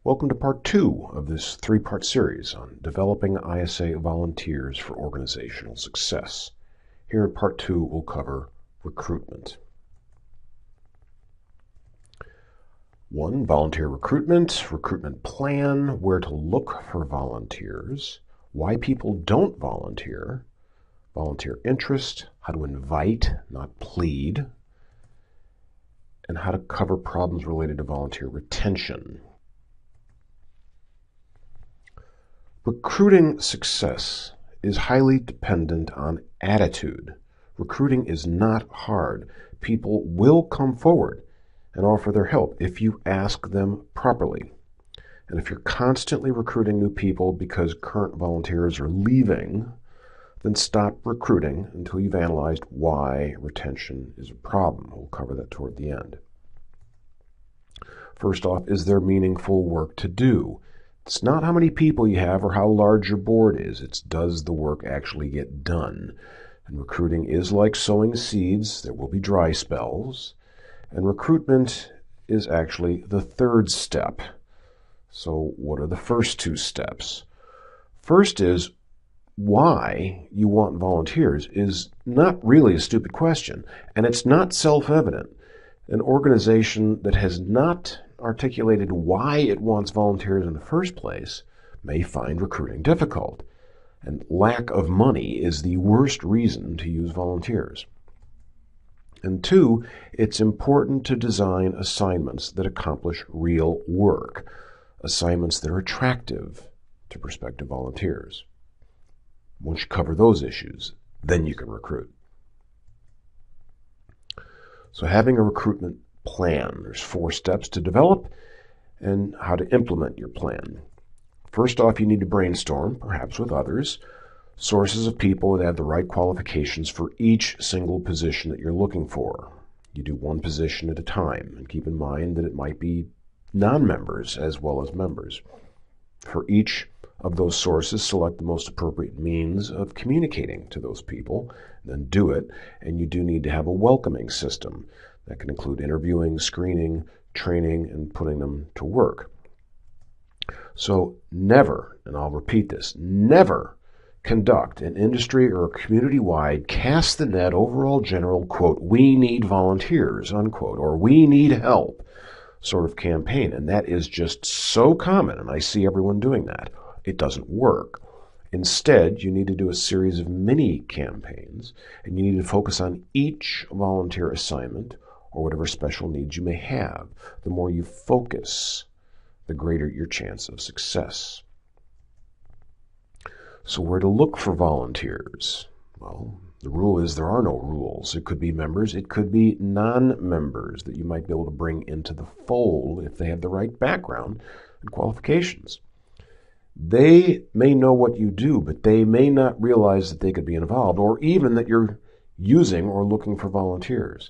Welcome to part 2 of this 3-part series on developing ISA volunteers for organizational success. Here in part 2, we'll cover recruitment. 1. Volunteer recruitment, recruitment plan, where to look for volunteers, why people don't volunteer, volunteer interest, how to invite, not plead, and how to cover problems related to volunteer retention. Recruiting success is highly dependent on attitude. Recruiting is not hard. People will come forward and offer their help if you ask them properly. And if you're constantly recruiting new people because current volunteers are leaving, then stop recruiting until you've analyzed why retention is a problem. We'll cover that toward the end. First off, is there meaningful work to do? It's not how many people you have or how large your board is. It's does the work actually get done? And recruiting is like sowing seeds. There will be dry spells. And recruitment is actually the third step. So what are the first 2 steps? First is why you want volunteers is not really a stupid question. And it's not self-evident. An organization that has not articulated why it wants volunteers in the first place may find recruiting difficult. And lack of money is the worst reason to use volunteers. And 2, it's important to design assignments that accomplish real work, assignments that are attractive to prospective volunteers. Once you cover those issues, then you can recruit. So having a recruitment plan, there's 4 steps to develop and how to implement your plan. First off, you need to brainstorm, perhaps with others, sources of people that have the right qualifications for each single position that you're looking for. You do one position at a time, and keep in mind that it might be non-members as well as members. For each of those sources, select the most appropriate means of communicating to those people, then do it, and you do need to have a welcoming system. That can include interviewing, screening, training, and putting them to work. So never, and I'll repeat this, never conduct an industry or community-wide cast the net overall general, quote, we need volunteers, unquote, or we need help sort of campaign. And that is just so common, and I see everyone doing that. It doesn't work. Instead, you need to do a series of mini campaigns, and you need to focus on each volunteer assignment or whatever special needs you may have. The more you focus, the greater your chance of success. So where to look for volunteers? Well, the rule is there are no rules. It could be members, it could be non-members that you might be able to bring into the fold if they have the right background and qualifications. They may know what you do, but they may not realize that they could be involved, or even that you're using or looking for volunteers.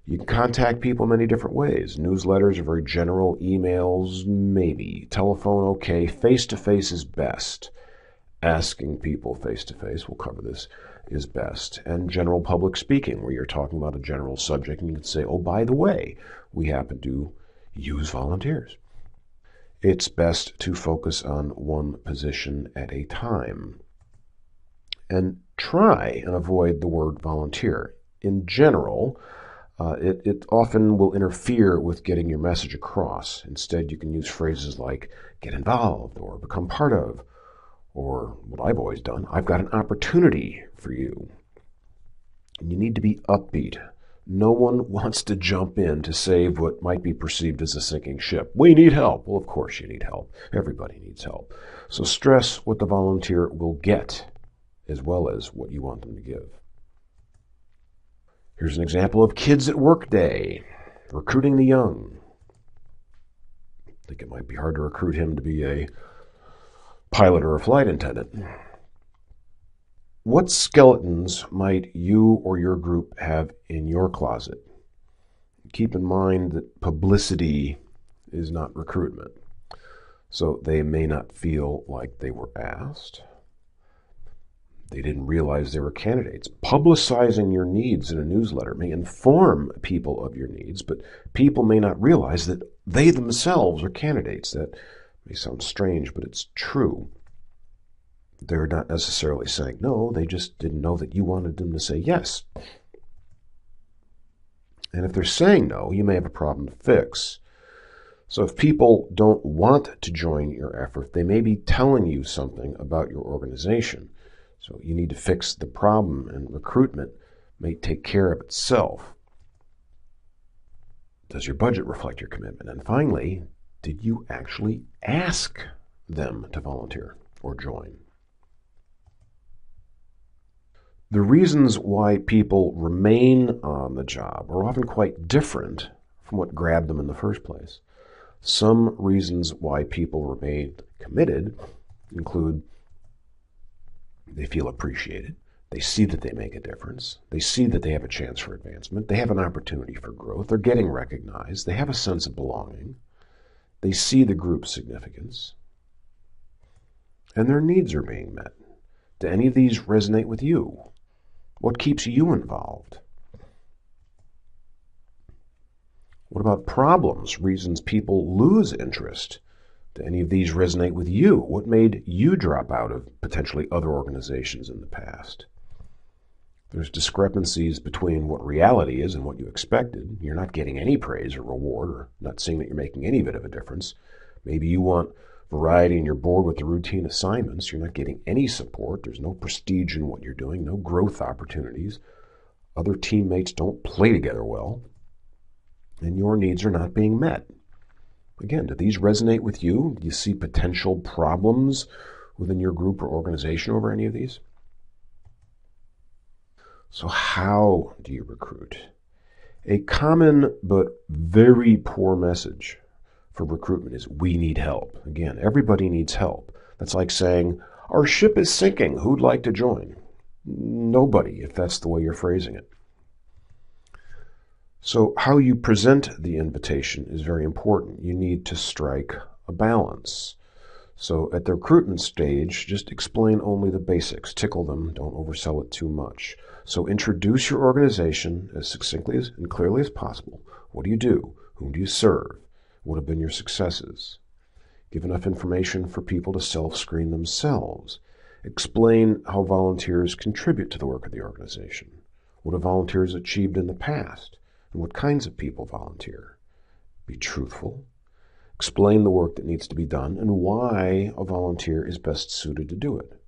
You can contact people many different ways. Newsletters are very general. Emails, maybe. Telephone, okay. Face-to-face is best. Asking people face-to-face, we'll cover this, is best. And general public speaking, where you're talking about a general subject, and you can say, oh, by the way, we happen to use volunteers. It's best to focus on one position at a time. And try and avoid the word volunteer. In general, it often will interfere with getting your message across. Instead, you can use phrases like get involved or become part of, or what I've always done, I've got an opportunity for you. And you need to be upbeat. No one wants to jump in to save what might be perceived as a sinking ship. We need help. Well, of course you need help. Everybody needs help. So stress what the volunteer will get as well as what you want them to give. Here's an example of Kids at Work Day, recruiting the young. I think it might be hard to recruit him to be a pilot or a flight attendant. What skeletons might you or your group have in your closet? Keep in mind that publicity is not recruitment. So they may not feel like they were asked. They didn't realize they were candidates. Publicizing your needs in a newsletter may inform people of your needs, but people may not realize that they themselves are candidates. That may sound strange, but it's true. They're not necessarily saying no, they just didn't know that you wanted them to say yes. And if they're saying no, you may have a problem to fix. So if people don't want to join your effort, they may be telling you something about your organization. So you need to fix the problem, and recruitment may take care of itself. Does your budget reflect your commitment? And finally, did you actually ask them to volunteer or join? The reasons why people remain on the job are often quite different from what grabbed them in the first place. Some reasons why people remain committed include they feel appreciated, they see that they make a difference, they see that they have a chance for advancement, they have an opportunity for growth, they're getting recognized, they have a sense of belonging, they see the group's significance, and their needs are being met. Do any of these resonate with you? What keeps you involved? What about problems, reasons people lose interest? Do any of these resonate with you? What made you drop out of potentially other organizations in the past? There's discrepancies between what reality is and what you expected. You're not getting any praise or reward, or not seeing that you're making any bit of a difference. Maybe you want variety and you're bored with the routine assignments. You're not getting any support. There's no prestige in what you're doing, no growth opportunities. Other teammates don't play together well, and your needs are not being met. Again, do these resonate with you? Do you see potential problems within your group or organization over any of these? So how do you recruit? A common but very poor message for recruitment is we need help. Again, everybody needs help. That's like saying, our ship is sinking. Who'd like to join? Nobody, if that's the way you're phrasing it. So how you present the invitation is very important. You need to strike a balance. So at the recruitment stage, just explain only the basics. Tickle them. Don't oversell it too much. So introduce your organization as succinctly and clearly as possible. What do you do? Whom do you serve? What have been your successes? Give enough information for people to self-screen themselves. Explain how volunteers contribute to the work of the organization. What have volunteers achieved in the past? And what kinds of people volunteer? Be truthful. Explain the work that needs to be done and why a volunteer is best suited to do it.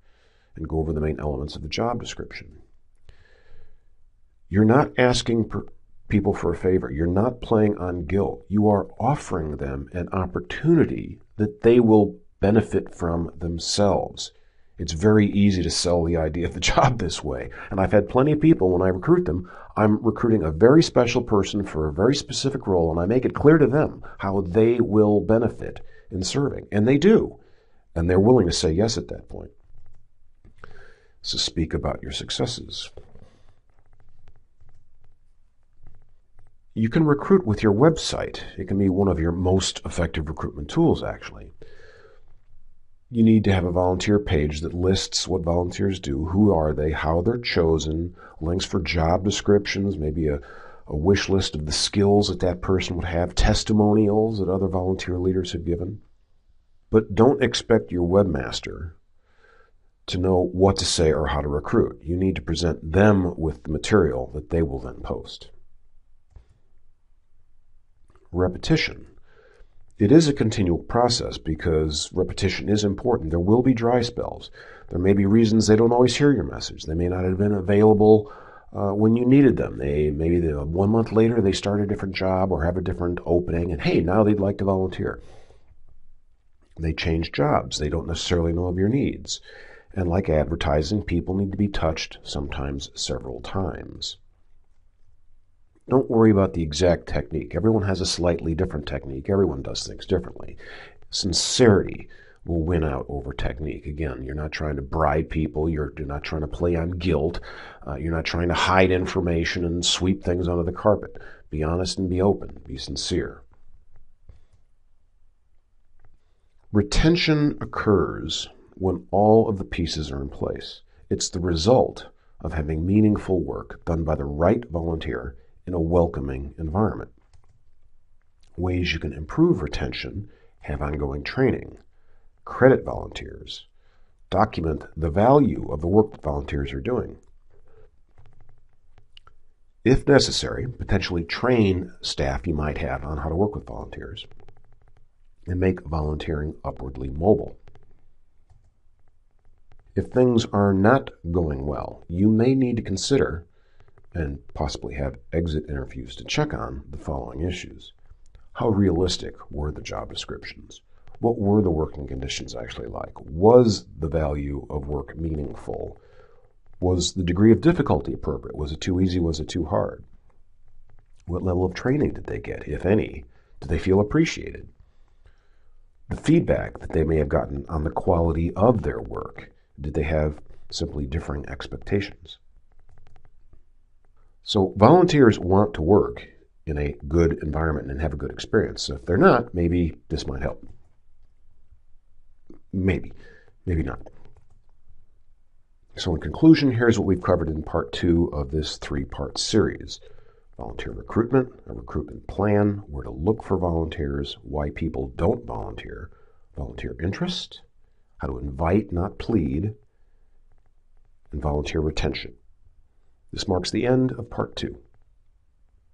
And go over the main elements of the job description. You're not asking people for a favor. You're not playing on guilt. You are offering them an opportunity that they will benefit from themselves. It's very easy to sell the idea of the job this way. And I've had plenty of people, when I recruit them, I'm recruiting a very special person for a very specific role, and I make it clear to them how they will benefit in serving. And they do. And they're willing to say yes at that point. So speak about your successes. You can recruit with your website. It can be one of your most effective recruitment tools, actually. You need to have a volunteer page that lists what volunteers do, who are they, how they're chosen, links for job descriptions, maybe a wish list of the skills that that person would have, testimonials that other volunteer leaders have given. But don't expect your webmaster to know what to say or how to recruit. You need to present them with the material that they will then post. Repetition. It is a continual process because repetition is important. There will be dry spells. There may be reasons they don't always hear your message. They may not have been available when you needed them. Maybe 1 month later they start a different job or have a different opening, and hey, now they'd like to volunteer. They change jobs. They don't necessarily know of your needs. And like advertising, people need to be touched, sometimes several times. Don't worry about the exact technique. Everyone has a slightly different technique. Everyone does things differently. Sincerity will win out over technique. Again, you're not trying to bribe people. You're not trying to play on guilt. You're not trying to hide information and sweep things under the carpet. Be honest and be open. Be sincere. Retention occurs when all of the pieces are in place. It's the result of having meaningful work done by the right volunteer in a welcoming environment. Ways you can improve retention: have ongoing training, credit volunteers, document the value of the work that volunteers are doing. If necessary, potentially train staff you might have on how to work with volunteers, and make volunteering upwardly mobile. If things are not going well, you may need to consider and possibly have exit interviews to check on the following issues. How realistic were the job descriptions? What were the working conditions actually like? Was the value of work meaningful? Was the degree of difficulty appropriate? Was it too easy? Was it too hard? What level of training did they get, if any? Did they feel appreciated? The feedback that they may have gotten on the quality of their work. Did they have simply differing expectations? So volunteers want to work in a good environment and have a good experience. So if they're not, maybe this might help. Maybe not. So in conclusion, here's what we've covered in part 2 of this 3-part series. Volunteer recruitment, a recruitment plan, where to look for volunteers, why people don't volunteer, volunteer interest, how to invite, not plead, and volunteer retention. This marks the end of part 2.